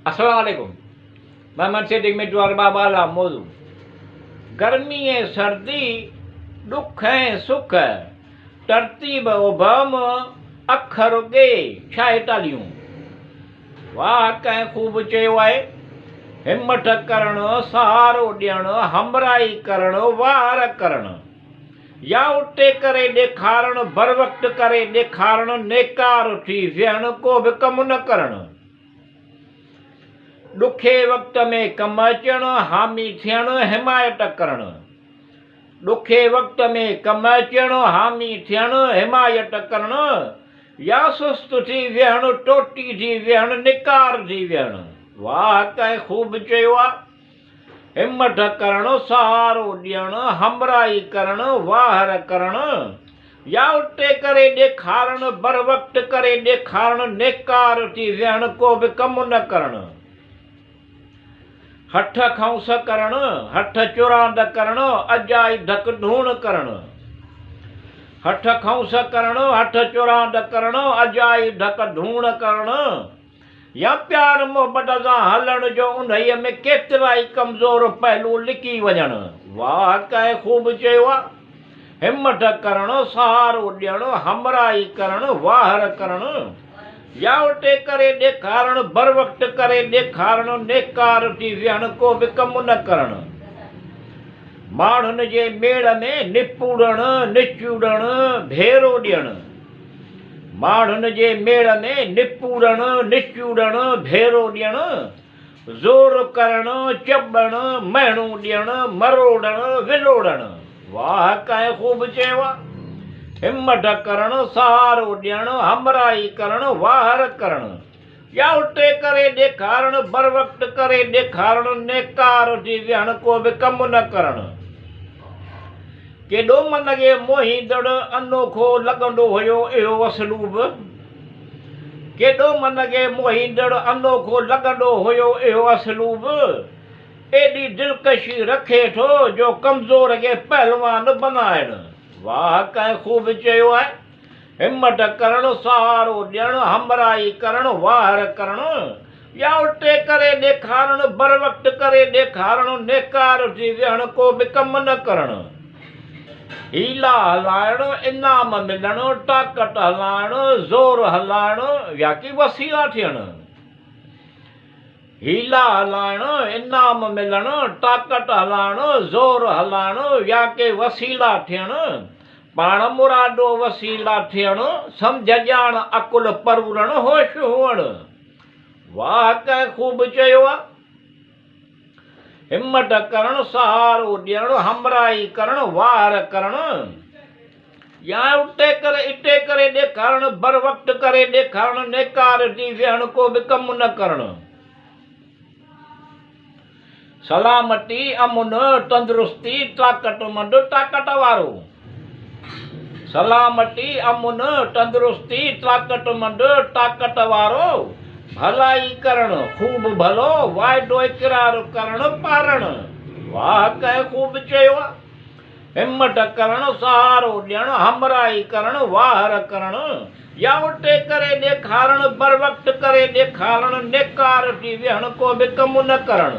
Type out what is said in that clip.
अस्सलाम वालेकुम। मैं मनसेटिंग में ज्वार बाबाला मौजू। गर्मी है सर्दी, दुख है सुख, तरतीब उभम अखर गे छाए तालियूं। वाह कंहिं खूब चयो आहे, हिम्मत करण, सहारो ॾियण, हमराई करण, वार करण, या उटे करे ॾेखारण, बर वक्त करे ॾेखारण, नेकार थी विहण, को बि कमु न करण। ॾुखे वक़्त में कमु अचण, हामी थियण, हिमायत करण। ॾुखे वक़्त में कमु अचण, हामी थियण, हिमायत करण, या सुस्त थी विहण, टोटी थी विहण, निकार थी विहण। वाह कंहिं खूब चयो आहे, हिम्मत करण, सहारो ॾियण, हमराई करण, वाहर करण, या उटे करे ॾेखारण, बर वक़्त करे ॾेखारण, नेकार थी विहण, को बि कमु न करण। हठ खौंस करण, हठ चुरांद करण, अजाई धक धूण करण। हठ खौंस करण, हठ चुरांद करण, अजाई धक धूण करण, या प्यार मोहब्बत सां हलण जो उन्हीअ में केतिरा ई कमज़ोर पहलू लिकी वञण। वाह कंहिं खूब चयो आहे, हिम्मत करण, सहारो ॾियण, हमराई करण, वाहर करण, या उटे करे ॾेखारण, बर वक़्त करे ॾेखारण, नेकार थी विहण, को बि कमु न करण। माण्हुनि जे मेड़ में निपूड़ण, निचूड़ण, भेरो ॾियण। माण्हुनि जे मेड़ में निपूड़ण, निचूड़ण, भेरो ॾियण, ज़ोर करण, चॿण, महणूं ॾियण, मरोड़ण, विलोड़ण। वाह कंहिं खूब चयो आहे, हिम्मत करण, सहारो ॾियण, हमराई करण, वाहर करण, या उटे करे ॾेखारण, बर वक़्त करे ॾेखारण, नेकार थी विहण, को बि कमु न करण। केॾो मन खे मोहींदड़ अनोखो लॻंदो हुयो इहो असलूब। केॾो मन खे मोहींदड़ अनोखो लॻंदो हुयो इहो असलूब। एॾी दिलकशी रखे थो जो कमज़ोर खे पहलवान बनाइण। वाह कंहिं खूब चयो आहे, हिम्मत करण, सहारो ॾियण, हमराई करण, वाहर करण, या उटे करे ॾेखारण, बर वक़्त करे ॾेखारण, नेकार थी विहण, को बि कमु न करण। हीला हलाइण, इनाम मिलण, ताक़त हलाइण, ज़ोर हलाइण, या कि वसीला थियण। हीला हलाइण, इनाम मिलण, ताक़त हलाइण, ज़ोर हलाइण, या के वसीला थियण, पाण मुरादो वसीला थियण, सम्झ ॼाण अकुल परूरण, होश हुअण। वाह कंहिं खूब चयो आहे, हिम्मत करण, सहारो ॾियण, हमराई करण, वाहर करण, या उटे करे ॾेखारण, बर वक़्त करे ॾेखारण, नेकार थी विहण, को बि कमु न करण। सलामती, अमुन, तंदुरुस्ती, ताक़तमंद, ताक़त वारो। सलामती, अमुन, तंदुरुस्ती, ताक़तमंद, ताक़त वारो, भलाई करण, खूब भलो, वाइदो इक़रार करण, पारण। वाह कंहिं खूब चयो आहे, हिम्मत करण, सहारो ॾियण, हमराई करण, वाहर करण, या उटे करे ॾेखारण, बर वक़्त करे ॾेखारण, नेकार थी विहण, को बि कमु न करण।